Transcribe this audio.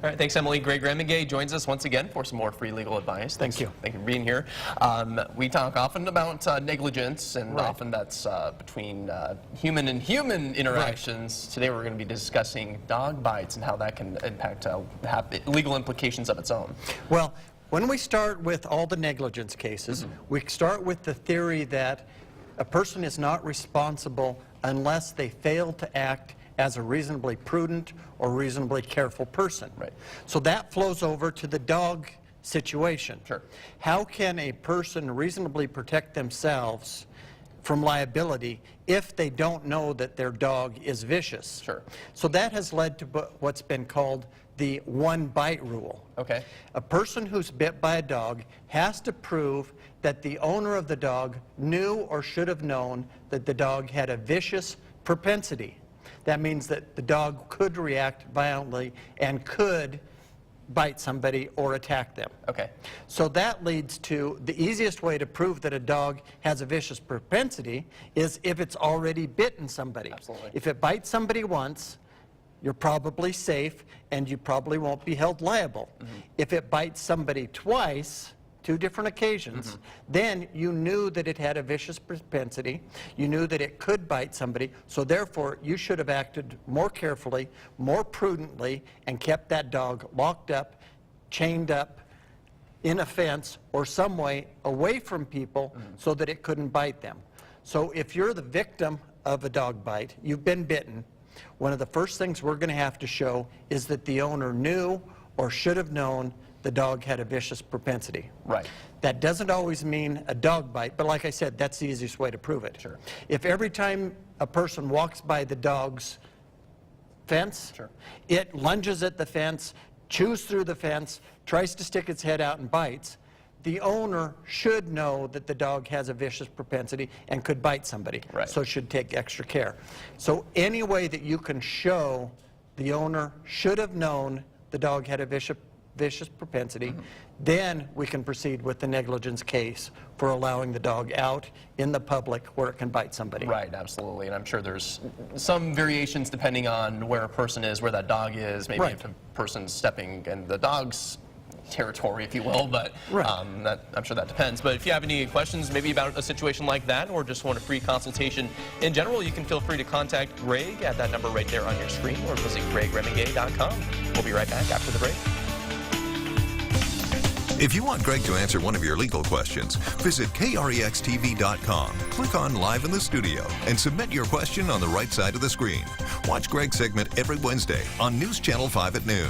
All right, thanks, Emily. Greg Remmenga joins us once again for some more free legal advice. Thank you. Thank you for being here. We talk often about negligence, and Right. often that's between human and human interactions. Right. Today we're going to be discussing dog bites and how that can impact have legal implications of its own. Well, when we start with all the negligence cases, we start with the theory that a person is not responsible unless they fail to act as a reasonably prudent or reasonably careful person. Right. So that flows over to the dog situation. Sure. How can a person reasonably protect themselves from liability if they don't know that their dog is vicious? Sure. So that has led to what's been called the one bite rule. Okay. A person who's bit by a dog has to prove that the owner of the dog knew or should have known that the dog had a vicious propensity. That means that the dog could react violently and could bite somebody or attack them. Okay. So that leads to the easiest way to prove that a dog has a vicious propensity is if it's already bitten somebody. Absolutely. If it bites somebody once, you're probably safe and you probably won't be held liable. If it bites somebody twice, two different occasions, then you knew that it had a vicious propensity, you knew that it could bite somebody, so therefore you should have acted more carefully, more prudently, and kept that dog locked up, chained up, in a fence, or some way away from people so that it couldn't bite them. So if you're the victim of a dog bite, you've been bitten, one of the first things we're going to have to show is that the owner knew or should have known the dog had a vicious propensity. Right. That doesn't always mean a dog bite, but like I said, that's the easiest way to prove it. Sure. If every time a person walks by the dog's fence, Sure. it lunges at the fence, chews through the fence, tries to stick its head out and bites, the owner should know that the dog has a vicious propensity and could bite somebody, Right. so should take extra care. So any way that you can show the owner should have known the dog had a vicious propensity, then we can proceed with the negligence case for allowing the dog out in the public where it can bite somebody. Right, absolutely. And I'm sure there's some variations depending on where a person is, where that dog is, maybe Right. if a person's stepping in the dog's territory, if you will, but Right. I'm sure that depends. But if you have any questions maybe about a situation like that or just want a free consultation in general, you can feel free to contact Greg at that number right there on your screen or visit gregremmenga.com. We'll be right back after the break. If you want Greg to answer one of your legal questions, visit krextv.com, click on Live in the Studio, and submit your question on the right side of the screen. Watch Greg's segment every Wednesday on News Channel 5 at noon.